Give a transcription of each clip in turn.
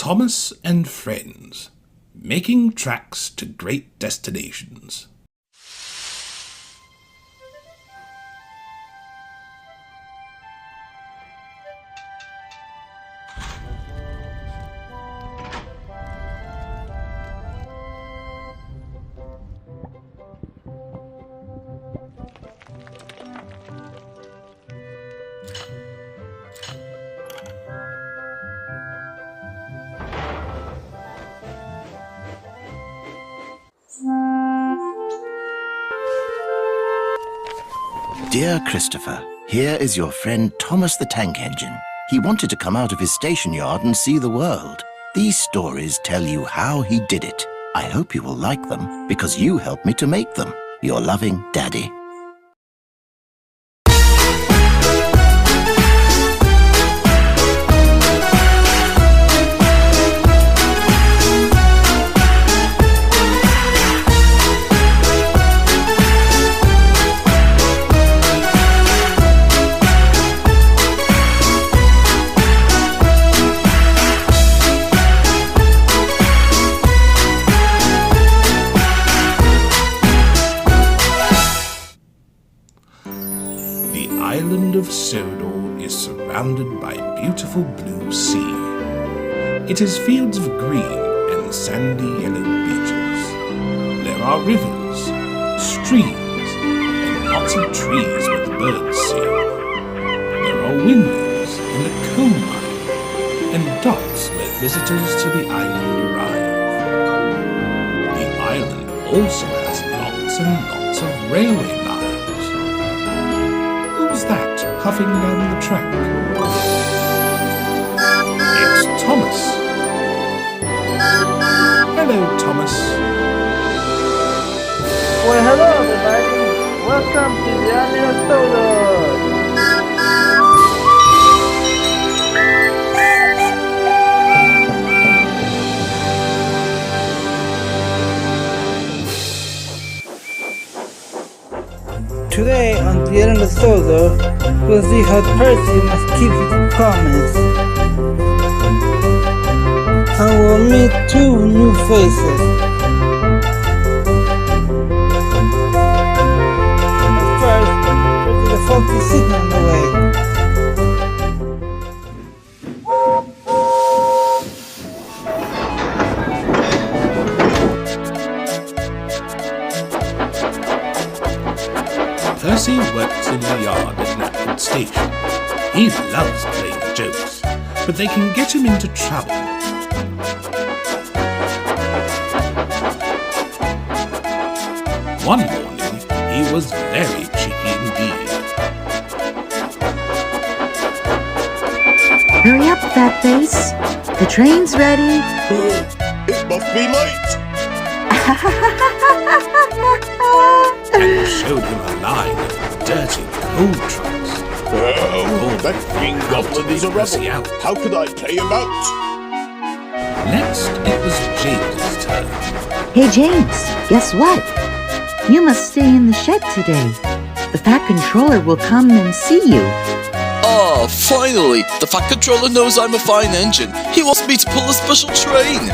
Thomas and Friends, making tracks to great destinations. Dear Christopher, here is your friend Thomas the Tank Engine. He wanted to come out of his station yard and see the world. These stories tell you how he did it. I hope you will like them, because you helped me to make them. Your loving Daddy. The island of Sodor is surrounded by beautiful blue sea. It is fields of green and sandy yellow beaches. There are rivers, streams, and lots of trees where the birds sing. There are windmills in the coal mine, and docks where visitors to the island arrive. The island also has lots and lots of railway lines. Who's that puffing down the track? It's Thomas. Hello, Thomas. Well, hello everybody. Welcome to the island of Sodor. Today on the island of Sodor, we'll see how Percy must keep his promise. And we'll meet two new faces. But first, there's a faulty signal on the way. Percy works in the yard at Knapford Station. He loves playing jokes, but they can get him into trouble. One morning, he was very cheeky indeed. Hurry up, Fatface. The train's ready. It must be late! And showed him a line of dirty coal trucks. Oh, that green goblin is a Percy rebel. out. How could I play him out? Next, it was James's turn. Hey, James, guess what? You must stay in the shed today. The Fat Controller will come and see you. Ah, finally! The Fat Controller knows I'm a fine engine. He wants me to pull a special train.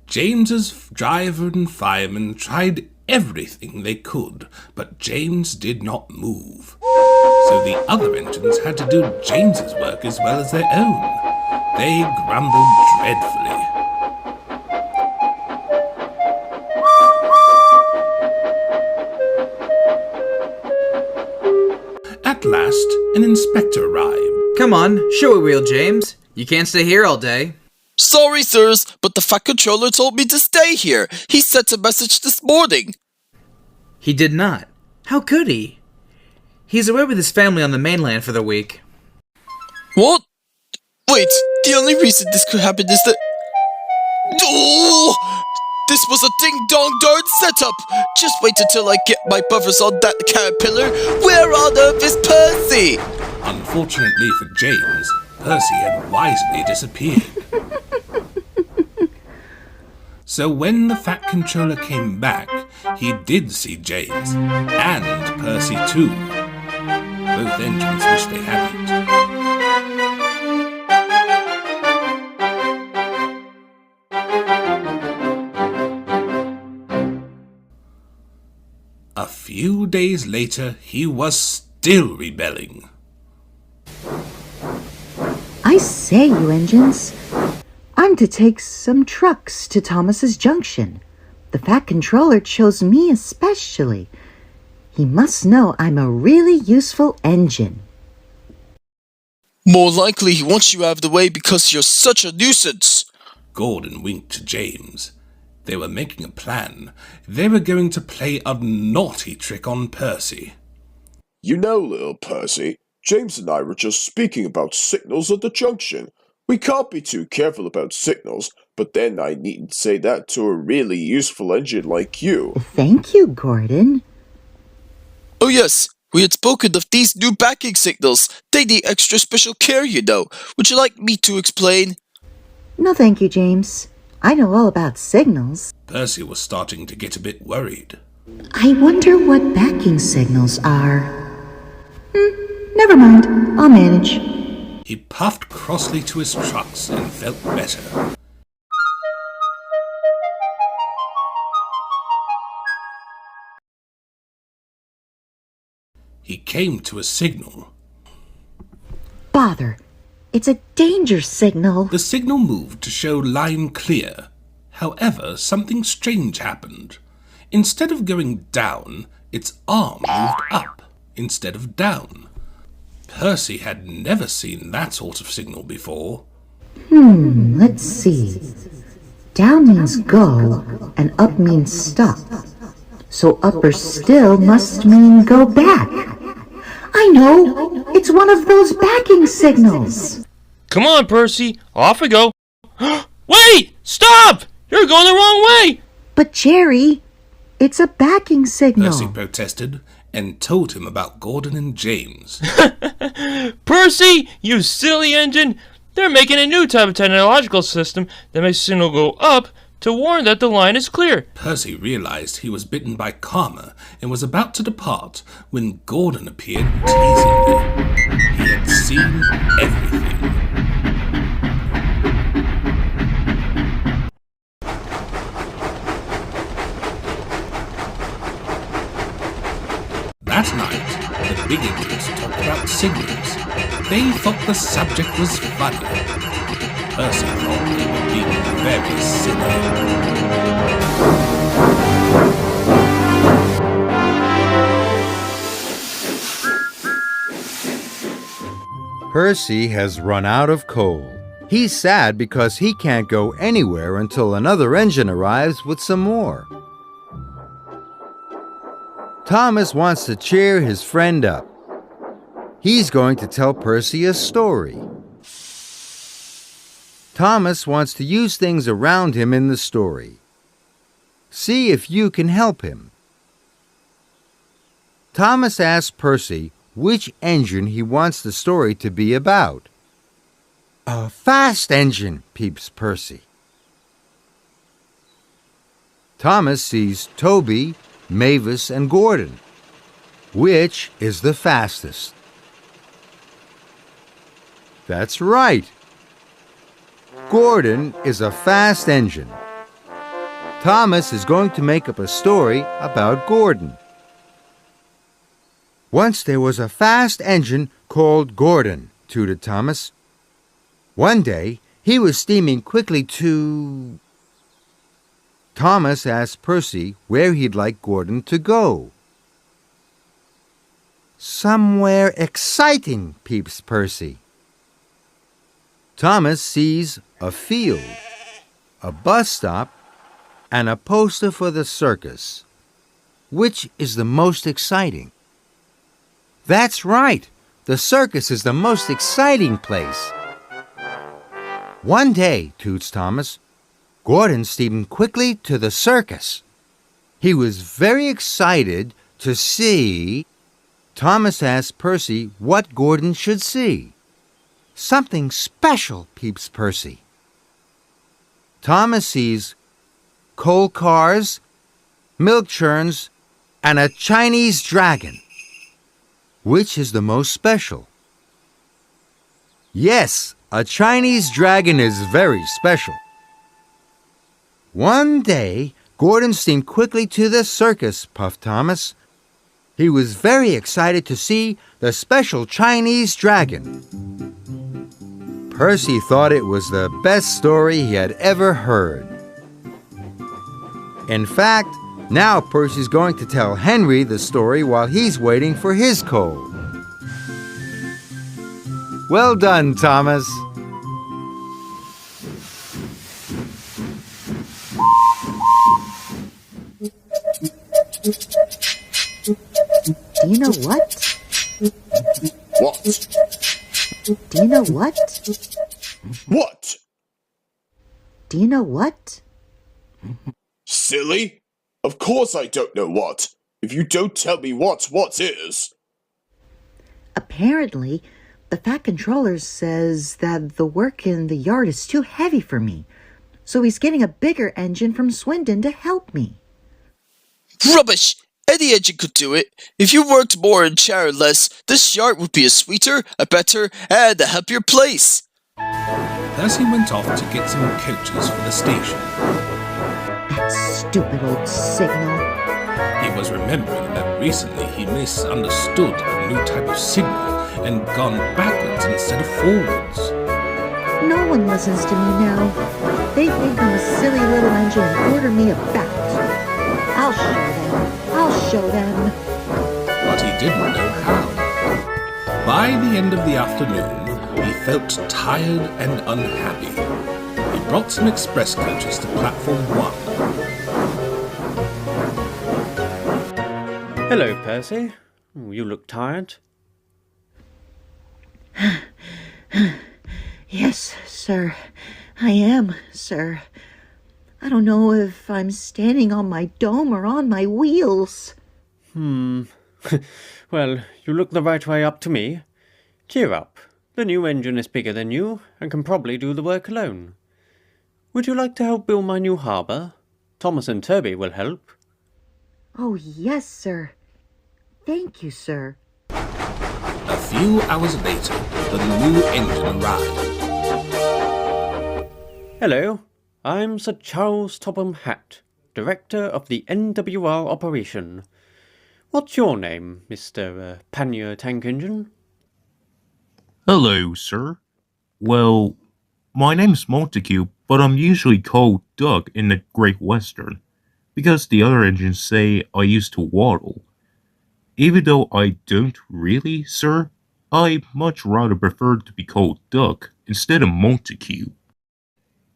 James's driver and fireman tried everything they could, but James did not move. So the other engines had to do James's work as well as their own. They grumbled dreadfully. At last, an inspector arrived. Come on, show a wheel, James. You can't stay here all day. Sorry, sirs, but the Fat Controller told me to stay here. He sent a message this morning. He did not. How could he? He's away with his family on the mainland for the week. What? Wait, the only reason this could happen is that... Oh! This was a ding-dong-darn setup! Just wait until I get my buffers on that caterpillar. Where on earth is Percy? Unfortunately for James, Percy had wisely disappeared. So when the Fat Controller came back, he did see James, and Percy too. Both engines wished they hadn't. days later, he was still rebelling. I say, you engines, I'm to take some trucks to Thomas's Junction. The Fat Controller chose me especially. He must know I'm a really useful engine. More likely he wants you out of the way because you're such a nuisance. Gordon winked to James. They were making a plan. They were going to play a naughty trick on Percy. You know, little Percy, James and I were just speaking about signals at the junction. We can't be too careful about signals, but then I needn't say that to a really useful engine like you. Thank you, Gordon. Oh yes, we had spoken of these new backing signals. They need extra special care, you know. Would you like me to explain? No, thank you, James. I know all about signals. Percy was starting to get a bit worried. I wonder what backing signals are. Never mind. I'll manage. He puffed crossly to his trucks and felt better. He came to a signal. Bother. It's a danger signal. The signal moved to show line clear. However, something strange happened. Instead of going down, its arm moved up instead of down. Percy had never seen that sort of signal before. Let's see. Down means go, and up means stop. So up or still must mean go back. I know! It's one of those backing signals. Come on, Percy. Off we go. Wait! Stop! You're going the wrong way! But Jerry, it's a backing signal. Percy protested and told him about Gordon and James. Percy, you silly engine! They're making a new type of technological system that makes signal go up to warn that the line is clear. Percy realized he was bitten by karma and was about to depart when Gordon appeared teasingly. He had seen everything. That night, the big engines talked about signals. They thought the subject was funny. Percy thought they were being very silly. Percy has run out of coal. He's sad because he can't go anywhere until another engine arrives with some more. Thomas wants to cheer his friend up. He's going to tell Percy a story. Thomas wants to use things around him in the story. See if you can help him. Thomas asks Percy which engine he wants the story to be about. A fast engine, peeps Percy. Thomas sees Toby, Mavis, and Gordon. Which is the fastest? That's right. Gordon is a fast engine. Thomas is going to make up a story about Gordon. Once there was a fast engine called Gordon, tooted Thomas. One day, he was steaming quickly to... Thomas asked Percy where he'd like Gordon to go. Somewhere exciting, peeps Percy. Thomas sees a field, a bus stop, and a poster for the circus. Which is the most exciting? That's right. The circus is the most exciting place. One day, toots Thomas, Gordon steamed quickly to the circus. He was very excited to see... Thomas asked Percy what Gordon should see. Something special, peeps Percy. Thomas sees coal cars, milk churns, and a Chinese dragon. Which is the most special? Yes, a Chinese dragon is very special. One day, Gordon steamed quickly to the circus, puffed Thomas. He was very excited to see the special Chinese dragon. Percy thought it was the best story he had ever heard. In fact, now Percy's going to tell Henry the story while he's waiting for his coal. Well done, Thomas. Do you know what? What? Do you know what? What? Do you know what? Silly? Of course I don't know what. If you don't tell me what is. Apparently, the Fat Controller says that the work in the yard is too heavy for me. So he's getting a bigger engine from Swindon to help me. Rubbish! Any engine could do it. If you worked more and chattered less, this yard would be a sweeter, a better, and a happier place. Percy went off to get some coaches for the station. That stupid old signal. He was remembering that recently he misunderstood a new type of signal and gone backwards instead of forwards. No one listens to me now. They think I'm a silly little engine and order me about. I'll show them. I'll show them. But he didn't know how. By the end of the afternoon, he felt tired and unhappy. He brought some express coaches to platform 1. Hello, Percy. You look tired. Yes, sir. I am, sir. I don't know if I'm standing on my dome or on my wheels. Well, you look the right way up to me. Cheer up. The new engine is bigger than you and can probably do the work alone. Would you like to help build my new harbour? Thomas and Toby will help. Oh, yes, sir. Thank you, sir. A few hours later, the new engine arrived. Hello, I'm Sir Charles Topham Hatt, Director of the NWR operation. What's your name, Mr. Pannier Tank Engine? Hello, sir. Well, my name's Montague, but I'm usually called Duck in the Great Western, because the other engines say I used to waddle. Even though I don't really, sir, I much rather prefer to be called Duck instead of Montague.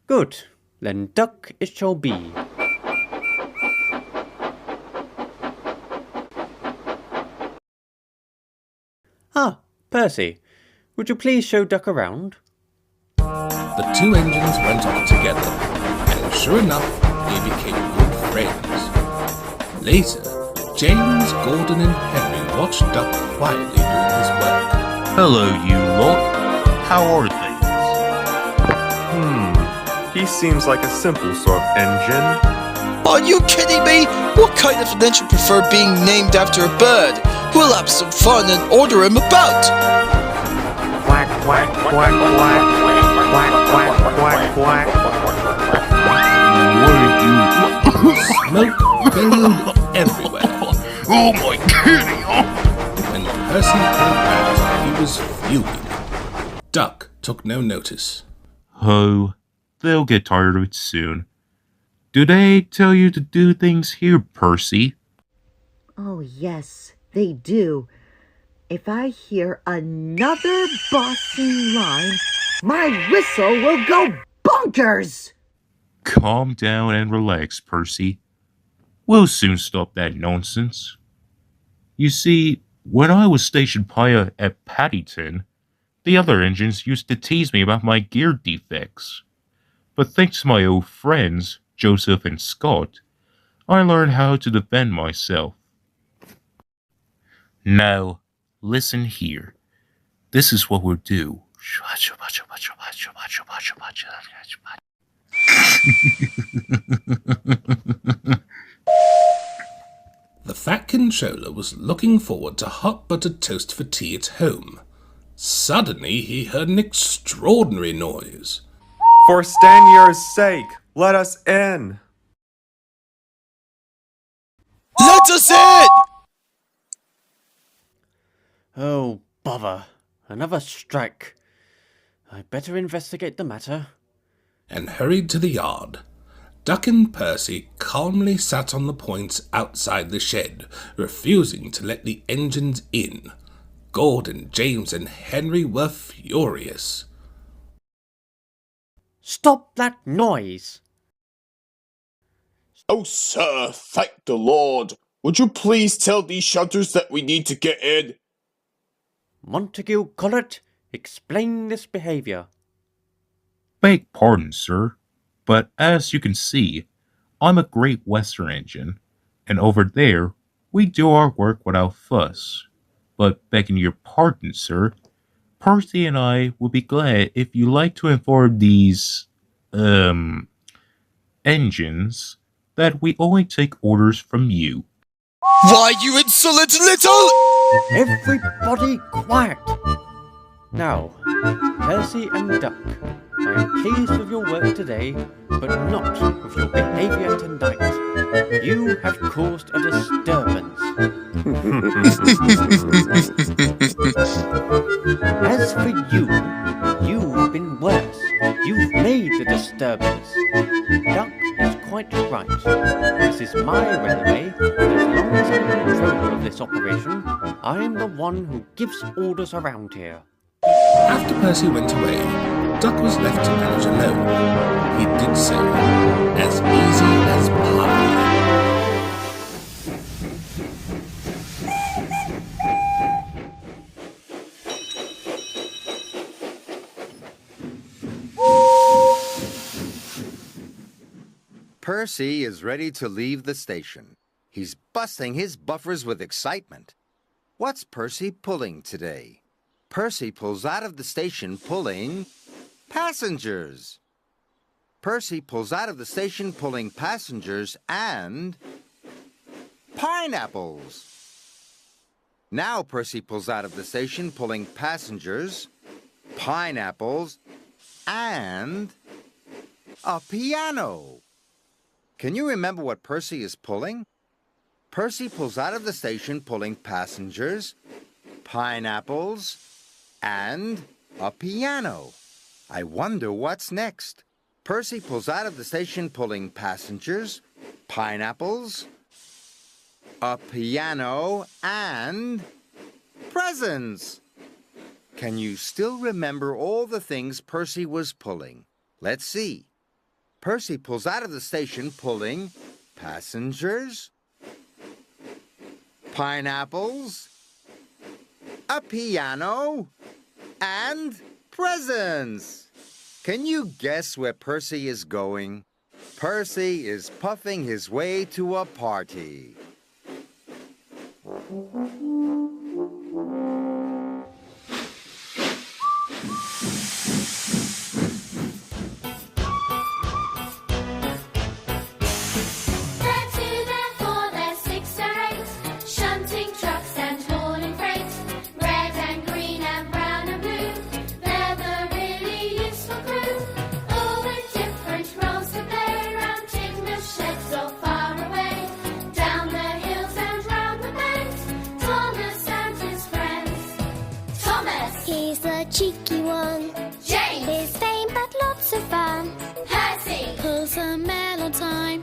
Good, then Duck it shall be. Ah, Percy, would you please show Duck around? The two engines went off together, and sure enough, they became good friends. Later, James, Gordon, and Henry watched Duck quietly doing his work. Hello, you lot. How are things? He seems like a simple sort of engine. Are you kidding me? What kind of an engine prefer being named after a bird? We'll have some fun and order him about. Quack, quack, quack, quack, quack, quack, quack, quack. Smoke billowed everywhere. Oh my kitty! When Percy heard that, he was fuming. Duck took no notice. Oh, they'll get tired of it soon. Do they tell you to do things here, Percy? Oh, yes, they do. If I hear another bossing line, my whistle will go bonkers! Calm down and relax, Percy. We'll soon stop that nonsense. You see, when I was station pilot at Paddington, the other engines used to tease me about my gear defects. But thanks to my old friends, Joseph and Scott, I learned how to defend myself. Now, listen here. This is what we'll do. The Fat Controller was looking forward to hot buttered toast for tea at home. Suddenly, he heard an extraordinary noise. For Stanier's sake, let us in. Let us in! Oh, bother. Another strike. I'd better investigate the matter. And hurried to the yard. Duck and Percy calmly sat on the points outside the shed, refusing to let the engines in. Gordon, James, and Henry were furious. Stop that noise! Oh, sir, thank the Lord. Would you please tell these shutters that we need to get in? Montague Collett, explain this behaviour. Beg pardon, sir, but as you can see, I'm a Great Western engine, and over there, we do our work without fuss. But begging your pardon, sir, Percy and I would be glad if you like to inform these, engines that we only take orders from you. Why, you insolent little... Everybody quiet! Now, Percy and Duck, I am pleased with your work today, but not with your behaviour tonight. You have caused a disturbance. As for you, you've been worse. You've made the disturbance. Duck is quite right. This is my railway, and as long as I'm in control of this operation, I'm the one who gives orders around here. After Percy went away, Duck was left to manage alone. He did so as easy as pie. Percy is ready to leave the station. He's busting his buffers with excitement. What's Percy pulling today? Percy pulls out of the station pulling passengers. Percy pulls out of the station pulling passengers and pineapples. Now Percy pulls out of the station pulling passengers, pineapples, and a piano. Can you remember what Percy is pulling? Percy pulls out of the station pulling passengers, pineapples, and a piano. I wonder what's next. Percy pulls out of the station pulling passengers, pineapples, a piano, and presents. Can you still remember all the things Percy was pulling? Let's see. Percy pulls out of the station pulling passengers, pineapples, a piano, and presents. Can you guess where Percy is going? Percy is puffing his way to a party. Cheeky one. James. His fame, but lots of fun. Percy. Pulls a mail on time.